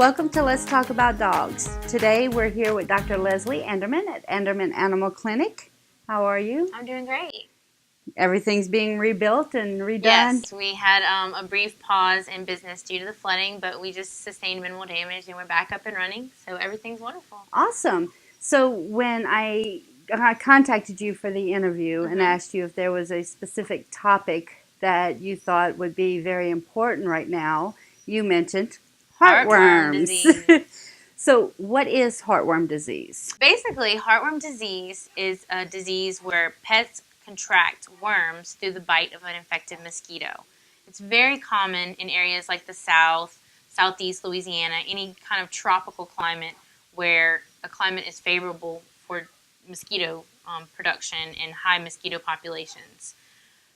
Welcome to Let's Talk About Dogs. Today we're here with Dr. Leslie Anderman at Anderman Animal Clinic. How are you? I'm doing great. Everything's being rebuilt and redone? Yes, we had a brief pause in business due to the flooding, but we just sustained minimal damage and we're back up and running, so everything's wonderful. Awesome. So when I contacted you for the interview and asked you if there was a specific topic that you thought would be very important right now, you mentioned Heartworm heartworms. disease. So what is heartworm disease? Basically, heartworm disease is a disease where pets contract worms through the bite of an infected mosquito. It's very common in areas like the South, Southeast Louisiana, any kind of tropical climate where a climate is favorable for mosquito production and high mosquito populations.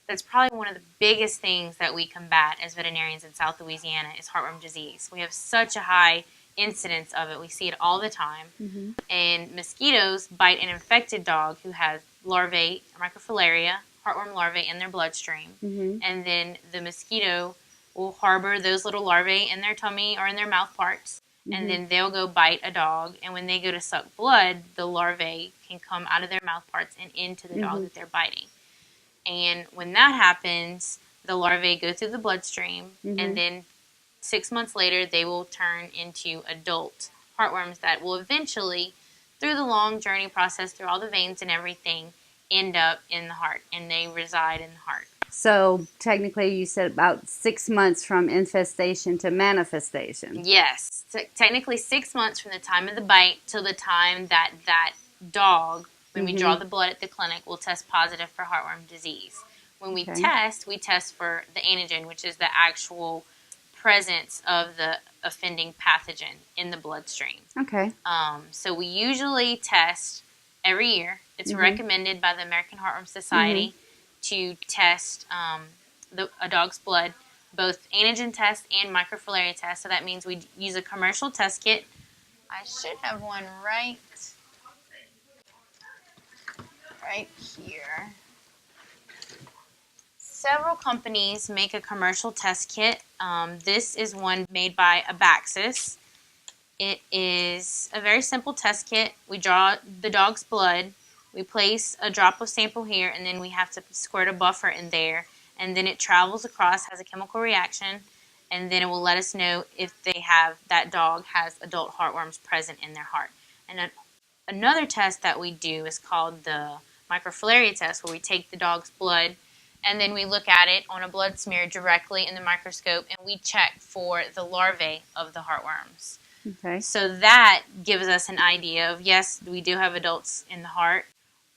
That's probably one of the biggest things that we combat as veterinarians in South Louisiana is heartworm disease. We have such a high incidence of it. We see it all the time. And mosquitoes bite an infected dog who has larvae, microfilaria, heartworm larvae in their bloodstream. And then the mosquito will harbor those little larvae in their tummy or in their mouth parts. And then they'll go bite a dog. And when they go to suck blood, the larvae can come out of their mouth parts and into the dog that they're biting. And when that happens, the larvae go through the bloodstream, and then 6 months later, they will turn into adult heartworms that will eventually, through the long journey process, through all the veins and everything, end up in the heart, and they reside in the heart. So technically you said about 6 months from infestation to manifestation. Yes. So technically 6 months from the time of the bite till the time that that dog, when we draw the blood at the clinic, will test positive for heartworm disease. When we test for the antigen, which is the actual presence of the offending pathogen in the bloodstream. Okay. So we usually test every year. It's recommended by the American Heartworm Society to test a dog's blood, both antigen test and microfilaria test. So that means we use a commercial test kit. I should have one right here. Several companies make a commercial test kit. This is one made by Abaxis. It is a very simple test kit. We draw the dog's blood, we place a drop of sample here, and then we have to squirt a buffer in there. And then it travels across, has a chemical reaction, and then it will let us know if that dog has adult heartworms present in their heart. And another test that we do is called the microfilaria test, where we take the dog's blood and then we look at it on a blood smear directly in the microscope, and we check for the larvae of the heartworms. Okay. So that gives us an idea of, yes, we do have adults in the heart,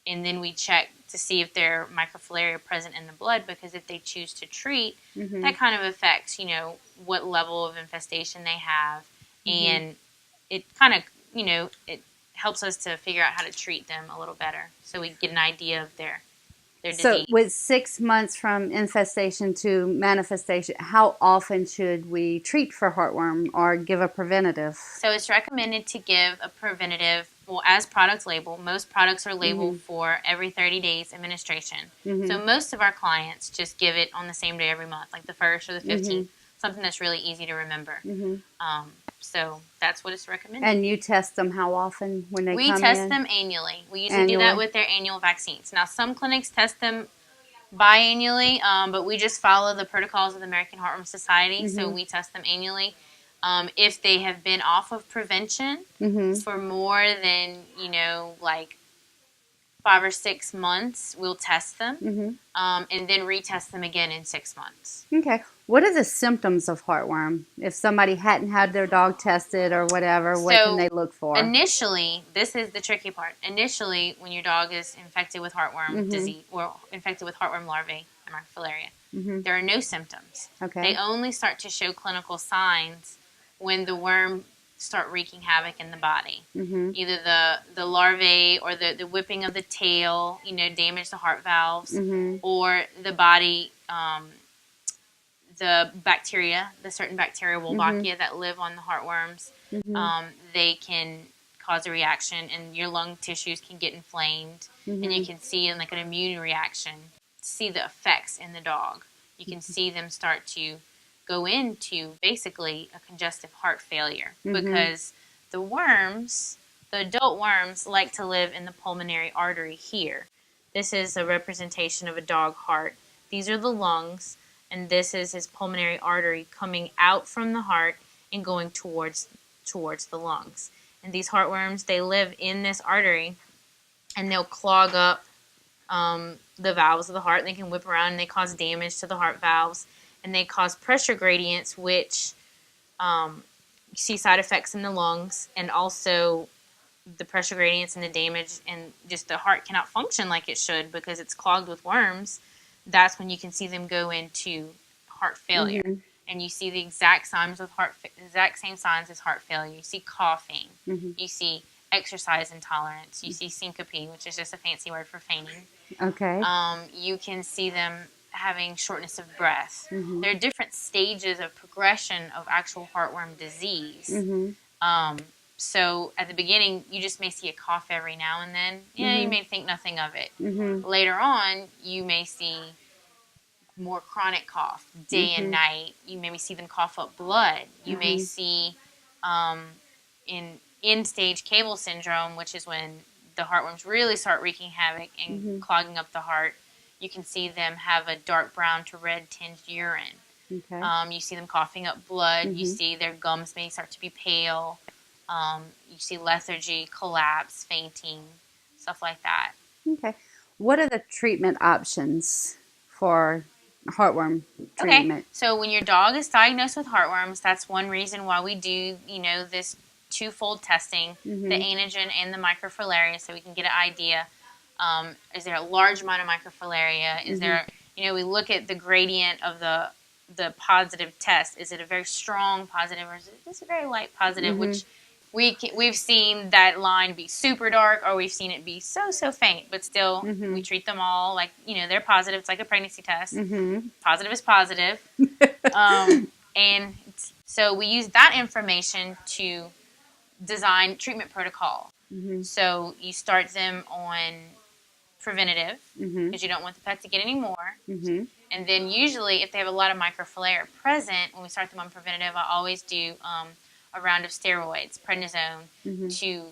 and then we check to see if there are microfilaria present in the blood, because if they choose to treat, that kind of affects, what level of infestation they have, and it kind of, it helps us to figure out how to treat them a little better, so we get an idea of their disease. So with 6 months from infestation to manifestation, how often should we treat for heartworm or give a preventative? So it's recommended to give a preventative, well, as products label. Most products are labeled for every 30 days administration. So most of our clients just give it on the same day every month, like the 1st or the 15th, something that's really easy to remember. So that's what it's recommended. And you test them how often when they come in? We test them annually. We usually do that with their annual vaccines. Now, some clinics test them biannually, but we just follow the protocols of the American Heartworm Society, so we test them annually. If they have been off of prevention for more than, like 5 or 6 months, we'll test them and then retest them again in 6 months. Okay. What are the symptoms of heartworm? If somebody hadn't had their dog tested or whatever, what can they look for? Initially, this is the tricky part. Initially, when your dog is infected with heartworm disease or infected with heartworm larvae, microfilaria, there are no symptoms. Okay. They only start to show clinical signs when the worm start wreaking havoc in the body. Either the larvae or the whipping of the tail, damage the heart valves, or the body, the bacteria, the certain bacteria, Wolbachia, that live on the heartworms, they can cause a reaction, and your lung tissues can get inflamed, and you can see like an immune reaction, see the effects in the dog. You can see them start to go into basically a congestive heart failure Mm-hmm. because the worms, the adult worms, like to live in the pulmonary artery here. This is a representation of a dog heart. These are the lungs, and this is his pulmonary artery coming out from the heart and going towards the lungs. And these heartworms, they live in this artery, and they'll clog up the valves of the heart. They can whip around and they cause damage to the heart valves, and they cause pressure gradients, which you see side effects in the lungs, and also the pressure gradients and the damage, and just the heart cannot function like it should because it's clogged with worms. That's when you can see them go into heart failure. Mm-hmm. And you see the exact exact same signs as heart failure. You see coughing. Mm-hmm. You see exercise intolerance. You see syncope, which is just a fancy word for fainting. Okay. You can see them having shortness of breath. Mm-hmm. There are different stages of progression of actual heartworm disease. Mm-hmm. So at the beginning, you just may see a cough every now and then. Yeah, Mm-hmm. you may think nothing of it. Mm-hmm. Later on, you may see more chronic cough day and Mm-hmm. night. You maybe see them cough up blood. You may Mm-hmm. see in end-stage cable syndrome, which is when the heartworms really start wreaking havoc and Mm-hmm. clogging up the heart. You can see them have a dark brown to red tinged urine. Okay. You see them coughing up blood. You Mm-hmm. see their gums may start to be pale. You see lethargy, collapse, fainting, stuff like that. Okay. What are the treatment options for heartworm Okay, treatment? so when your dog is diagnosed with heartworms, that's one reason why we do, this twofold testing, Mm-hmm. the antigen and the microfilaria, so we can get an idea. Is there a large amount of microfilaria? Is Mm-hmm. there, we look at the gradient of the positive test. Is it a very strong positive or is it just a very light positive? Mm-hmm. Which we've seen that line be super dark, or we've seen it be so faint, but still Mm-hmm. we treat them all like they're positive. It's like a pregnancy test. Mm-hmm. Positive is positive. And so we use that information to design treatment protocol. Mm-hmm. So you start them on preventative Mm-hmm. because you don't want the pet to get any more. Mm-hmm. And then usually if they have a lot of microfilaria present, when we start them on preventative, I always do a round of steroids, prednisone, Mm-hmm. to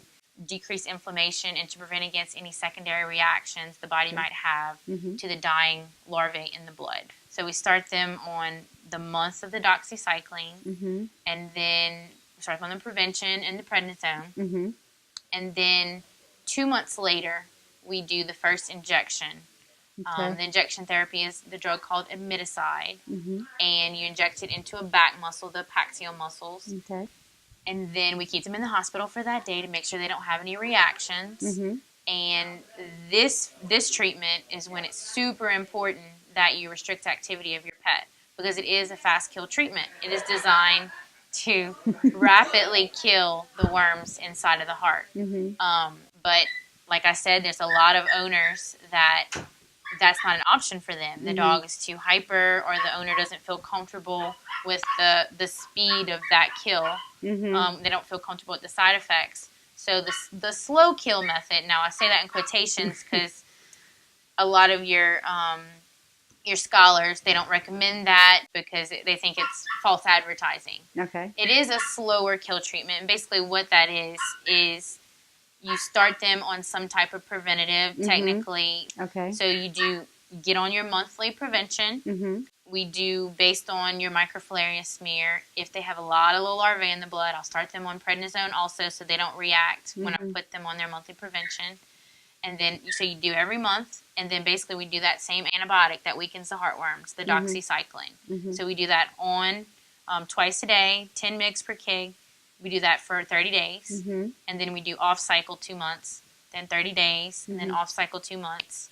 decrease inflammation and to prevent against any secondary reactions the body might have Mm-hmm. to the dying larvae in the blood. So we start them on the month of the doxycycline, Mm-hmm. and then we start them on the prevention and the prednisone. Mm-hmm. And then 2 months later, we do the first injection. Okay. The injection therapy is the drug called imiticide, Mm-hmm. and you inject it into a back muscle, the paxial muscles. Okay. And then we keep them in the hospital for that day to make sure they don't have any reactions. Mm-hmm. And this treatment is when it's super important that you restrict activity of your pet, because it is a fast kill treatment. It is designed to rapidly kill the worms inside of the heart. Mm-hmm. But like I said, there's a lot of owners that's not an option for them. The Mm-hmm. dog is too hyper, or the owner doesn't feel comfortable with the speed of that kill. Mm-hmm. They don't feel comfortable with the side effects. So the slow kill method, now I say that in quotations because a lot of your scholars, they don't recommend that because they think it's false advertising. Okay. It is a slower kill treatment. And basically what that is you start them on some type of preventative, Mm-hmm. technically. Okay. So you get on your monthly prevention. Mm-hmm. We do based on your microfilaria smear. If they have a lot of low larvae in the blood, I'll start them on prednisone also so they don't react when I Mhm. put them on their monthly prevention. And then, so you do every month, and then basically we do that same antibiotic that weakens the heartworms, the Mhm. doxycycline. Mhm. So we do that on twice a day, 10 mg per kg. We do that for 30 days. Mhm. And then we do off cycle 2 months, then 30 days, and then Mhm. off cycle 2 months.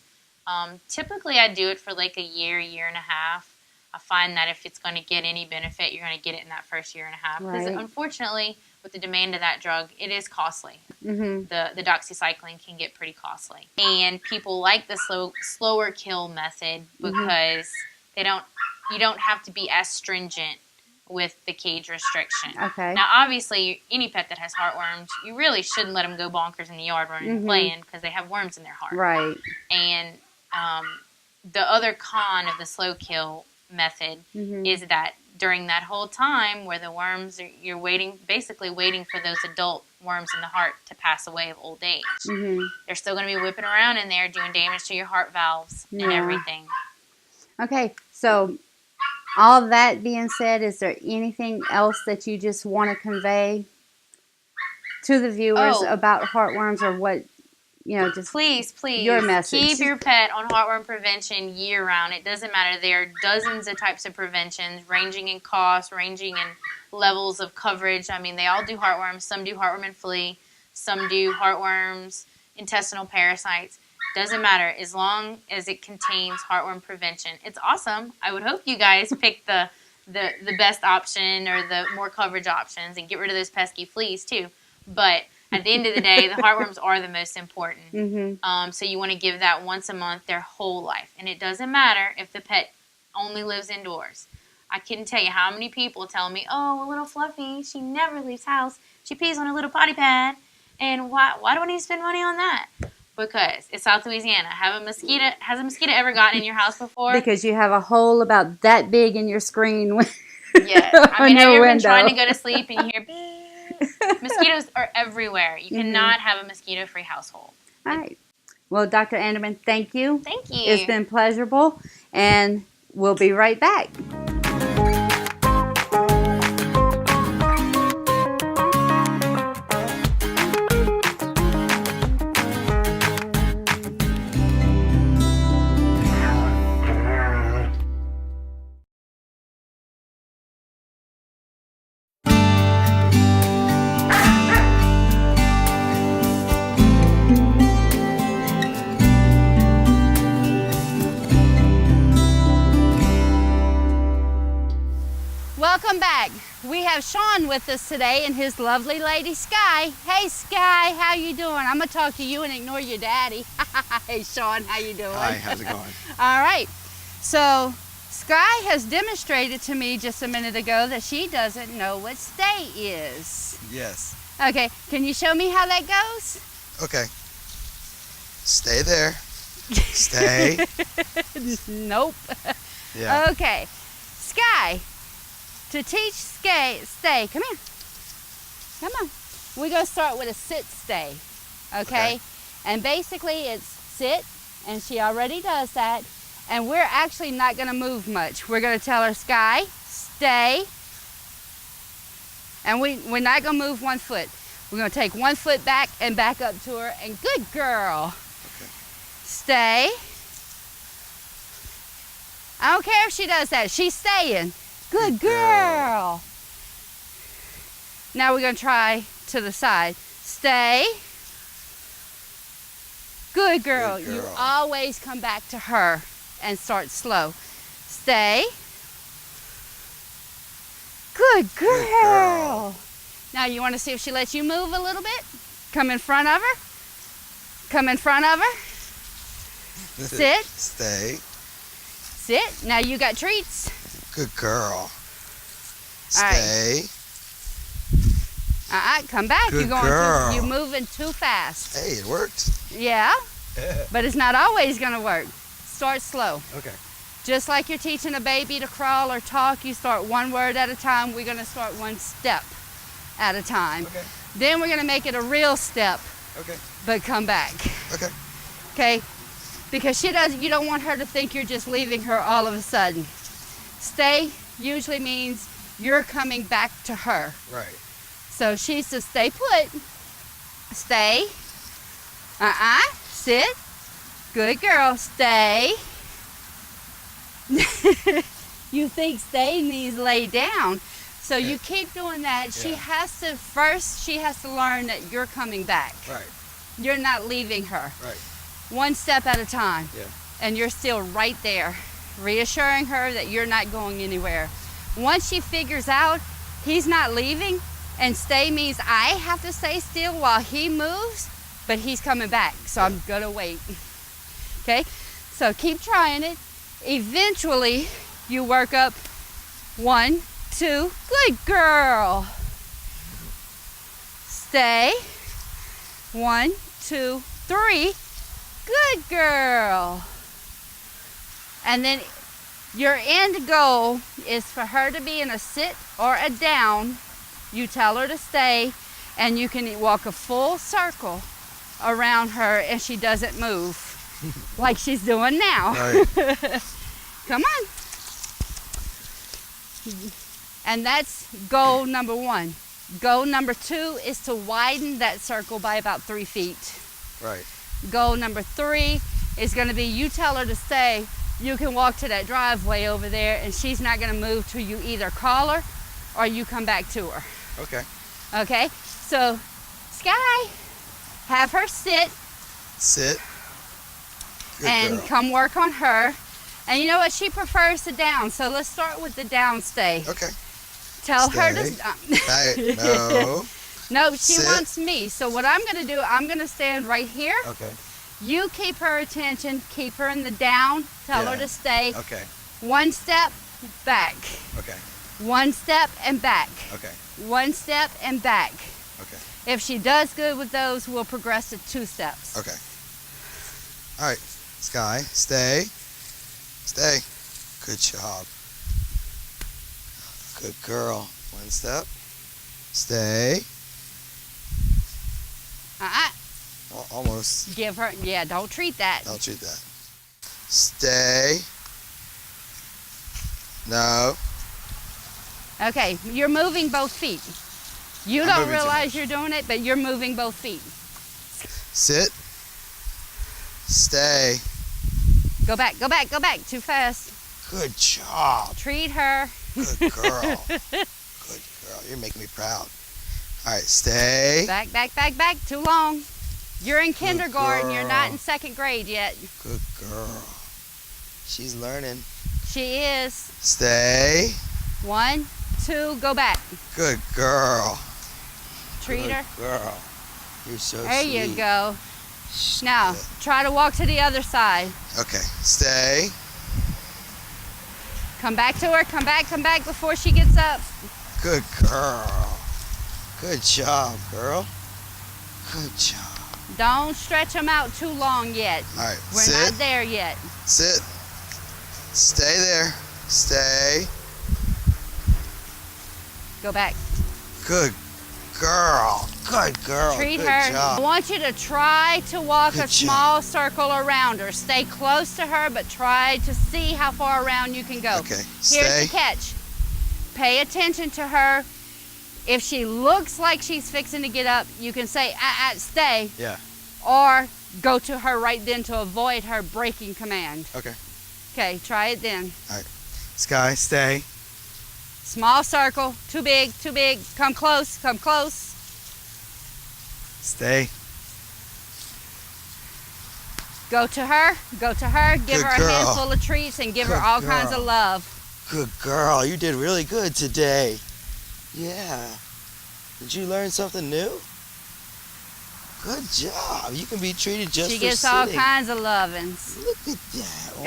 Typically I do it for like a year and a half. I find that if it's going to get any benefit, you're going to get it in that first year and a half. Because Right. unfortunately, with the demand of that drug, it is costly. Mhm. The doxycycline can get pretty costly. And people like the slower kill method because you don't have to be as stringent with the cage restriction. Okay. Now, obviously, any pet that has heartworms, you really shouldn't let them go bonkers in the yard running and Mhm. playing because they have worms in their heart. Right. And the other con of the slow kill method Mhm. is that during that whole time where the worms, you're basically waiting for those adult worms in the heart to pass away of old age. They're still going to be whipping around in there doing damage to your heart valves and everything. Okay, so all that being said, is there anything else that you just want to convey to the viewers about heartworms, or what, just please your message? Keep your pet on heartworm prevention year round. It doesn't matter. There are dozens of types of preventions, ranging in cost, ranging in levels of coverage. I mean, they all do heartworms. Some do heartworm and flea. Some do heartworms, intestinal parasites. Doesn't matter, as long as it contains heartworm prevention. It's awesome. I would hope you guys pick the best option or the more coverage options and get rid of those pesky fleas too. But at the end of the day, the heartworms are the most important. So you want to give that once a month their whole life. And it doesn't matter if the pet only lives indoors. I couldn't tell you how many people tell me, oh, a little Fluffy, she never leaves house. She pees on a little potty pad. And why do I need to spend money on that? Because it's South Louisiana. Has a mosquito ever gotten in your house before? Because you have a hole about that big in your screen. Yes. I mean, have you ever been trying to go to sleep and you hear mosquitoes are everywhere. You cannot have a mosquito-free household. All right. Well, Dr. Anderman, thank you. Thank you. It's been pleasurable, and we'll be right back. Welcome back. We have Sean with us today and his lovely lady Sky. Hey Sky, how you doing? I'm gonna talk to you and ignore your daddy. Hey Sean, how you doing? Hi, how's it going? All right. So Sky has demonstrated to me just a minute ago that she doesn't know what stay is. Yes. Okay, can you show me how that goes? Okay. Stay there. Stay. Nope. Yeah. Okay. Sky, to teach stay, come here. Come on. We're going to start with a sit stay, okay? And basically it's sit, and she already does that, and we're actually not going to move much. We're going to tell her, Sky, stay, and we're not going to move 1 foot. We're going to take 1 foot back and back up to her, and good girl. Okay. Stay. I don't care if she does that. She's staying. Good girl. Now we're going to try to the side. Stay. Good girl. Good girl. You always come back to her and start slow. Stay. Good girl. Good girl. Now you want to see if she lets you move a little bit? Come in front of her. Come in front of her. Sit. Stay. Sit. Now you got treats. Good girl. Right. Stay. Come back. Good You're moving too fast. Hey, it worked. Yeah, but it's not always going to work. Start slow. Okay. Just like you're teaching a baby to crawl or talk, you start 1 word at a time. We're going to start 1 step at a time. Okay. Then we're going to make it a real step, Okay. but come back. Okay. Okay? Because you don't want her to think you're just leaving her all of a sudden. Stay usually means you're coming back to her. Right. So she's to stay put. Stay. Sit. Good girl. Stay. You think stay means lay down. So you keep doing that. Yeah. She has to learn that you're coming back. Right. You're not leaving her. Right. 1 step at a time. Yeah. And you're still right there, reassuring her that you're not going anywhere. Once she figures out he's not leaving, and stay means I have to stay still while he moves, but he's coming back, so I'm gonna wait. Okay, so keep trying it. Eventually, you work up 1, 2, good girl. Stay. 1, 2, 3, good girl. And then Your end goal is for her to be in a sit or a down. You tell her to stay, and you can walk a full circle around her and she doesn't move like she's doing now. Right. Come on. And that's goal number 1. Goal number 2 is to widen that circle by about 3 feet. Right. Goal number 3 is going to be you tell her to stay. You can walk to that driveway over there and she's not going to move till you either call her or you come back to her. Okay. Okay? So, Sky, have her sit Sit. Good and girl. come work on her. And you know what? She prefers the down. So let's start with the down stay. Okay. Tell her to Hey, no. No, she Sit. wants me. So what I'm going to do, I'm going to stand right here. Okay. You keep her attention. Keep her in the down. Tell her Yeah. to stay. Okay. 1 step, back. Okay. 1 step and back. Okay. 1 step and back. Okay. If she does good with those, we'll progress to 2 steps. Okay. All right. Sky, stay. Stay. Good job. Good girl. 1 step. Stay. Almost. Give her, yeah, don't treat that. Don't treat that. Stay. No. Okay, you're moving both feet. You I'm don't moving too realize much. you're doing it, but you're moving both feet. Sit. Stay. Go back, go back, go back. Too fast. Good job. Treat her. Good girl. Good girl. You're making me proud. All right, stay. Back, back, back, back. Too long. You're in kindergarten. You're not girl. in 2nd grade yet. Good girl. She's learning. She is. Stay. 1, 2, go back. Good girl. Treat Good her. girl. You're so There sweet. you go. Shh. Now, try to walk to the other side. Okay, stay. Come back to her. Come back before she gets up. Good girl. Good job, girl. Good job. Don't stretch them out too long yet. All right, We're sit. not there yet. Sit. Stay there. Stay. Go back. Good girl. Good girl. Treat Good her. I job. want you to try to walk Good a small circle around her. Stay close to her, but try to see how far around you can go. Okay, Here's stay. the catch. Pay attention to her. If she looks like she's fixing to get up, you can say, stay. Yeah. Or go to her right then to avoid her breaking command. Okay. Okay, try it then. Sky, stay. Small circle. Too big, too big. Come close, come close. Stay. Go to her, give Good her a girl. handful of treats and give her Good all kinds of girl. love. Good girl. You did really good today. Yeah. Did you learn something new? Good job. You can be treated just She for gets all sitting. kinds of lovings. Look at that. Oh.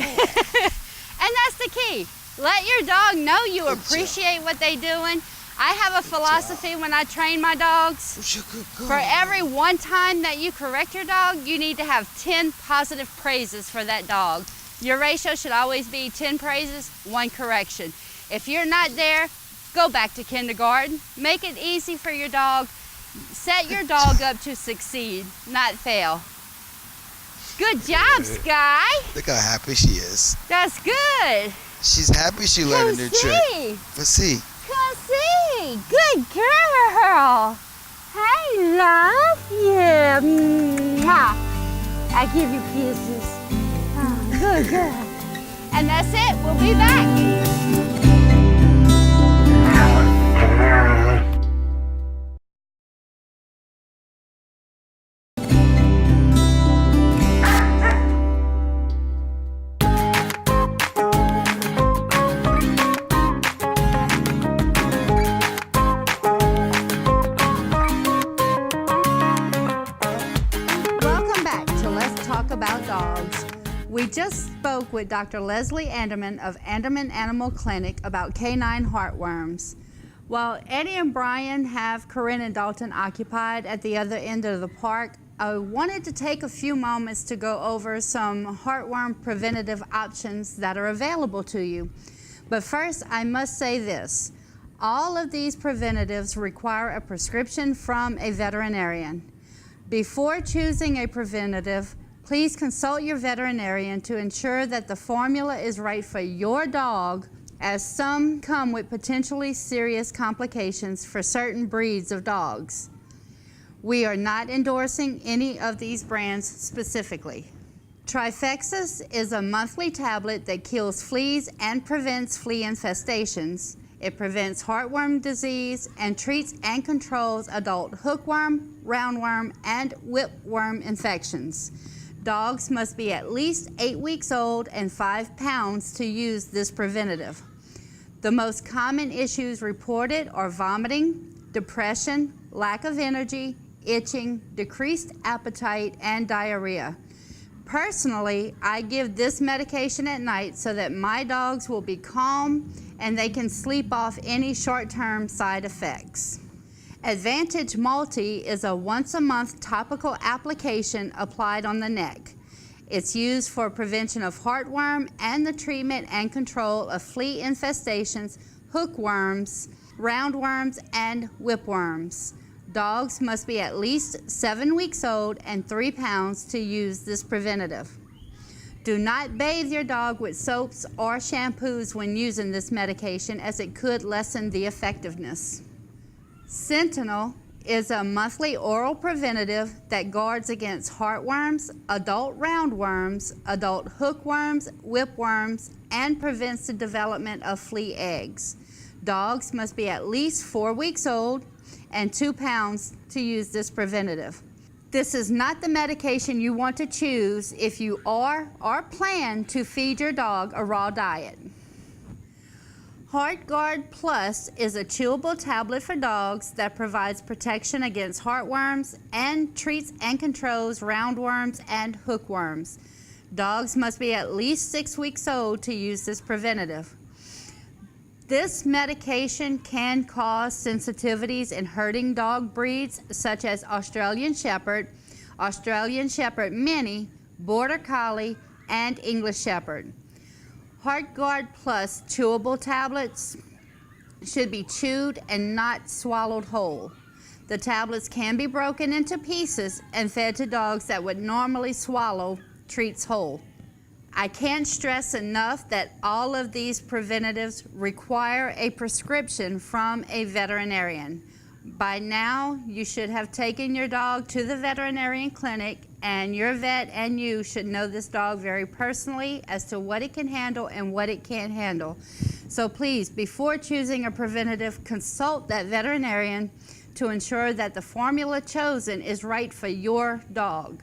And that's the key. Let your dog know you Good appreciate what they're doing. I have a philosophy when I train my dogs. You're a good girl. For every 1 time that you correct your dog, you need to have 10 positive praises for that dog. Your ratio should always be 10 praises, 1 correction. If you're not there, go back to kindergarten. Make it easy for your dog. Set your dog up to succeed, not fail. Good job, Sky. Look how happy she is. That's good. She's happy she learned a new trick. see. Let's see. Come see. Good girl. I love you. Mwah. I give you kisses. Oh, good girl. And that's it. We'll be back. Welcome back to Let's Talk About Dogs. We just spoke with Dr. Leslie Anderman of Anderman Animal Clinic about canine heartworms. While Eddie and Brian have Corinne and Dalton occupied at the other end of the park, I wanted to take a few moments to go over some heartworm preventative options that are available to you. But first, I must say this. All of these preventatives require a prescription from a veterinarian. Before choosing a preventative, please consult your veterinarian to ensure that the formula is right for your dog, as some come with potentially serious complications for certain breeds of dogs. We are not endorsing any of these brands specifically. Trifexis is a monthly tablet that kills fleas and prevents flea infestations. It prevents heartworm disease and treats and controls adult hookworm, roundworm, and whipworm infections. Dogs must be at least 8 weeks old and 5 pounds to use this preventative. The most common issues reported are vomiting, depression, lack of energy, itching, decreased appetite, and diarrhea. Personally, I give this medication at night so that my dogs will be calm and they can sleep off any short-term side effects. Advantage Multi is a once-a-month topical application applied on the neck. It's used for prevention of heartworm and the treatment and control of flea infestations, hookworms, roundworms, and whipworms. Dogs must be at least 7 weeks old and 3 pounds to use this preventative. Do not bathe your dog with soaps or shampoos when using this medication, as it could lessen the effectiveness. Sentinel is a monthly oral preventative that guards against heartworms, adult roundworms, adult hookworms, whipworms, and prevents the development of flea eggs. Dogs must be at least 4 weeks old and 2 pounds to use this preventative. This is not the medication you want to choose if you are or plan to feed your dog a raw diet. HeartGuard Plus is a chewable tablet for dogs that provides protection against heartworms and treats and controls roundworms and hookworms. Dogs must be at least 6 weeks old to use this preventative. This medication can cause sensitivities in herding dog breeds such as Australian Shepherd Mini, Border Collie, and English Shepherd. HeartGuard Plus chewable tablets should be chewed and not swallowed whole. The tablets can be broken into pieces and fed to dogs that would normally swallow treats whole. I can't stress enough that all of these preventatives require a prescription from a veterinarian. By now, you should have taken your dog to the veterinarian clinic, and your vet and you should know this dog very personally as to what it can handle and what it can't handle. So please, before choosing a preventative, consult that veterinarian to ensure that the formula chosen is right for your dog.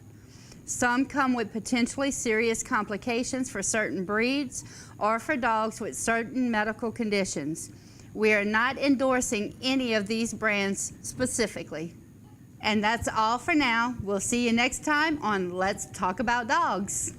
Some come with potentially serious complications for certain breeds or for dogs with certain medical conditions. We are not endorsing any of these brands specifically. And that's all for now. We'll see you next time on Let's Talk About Dogs.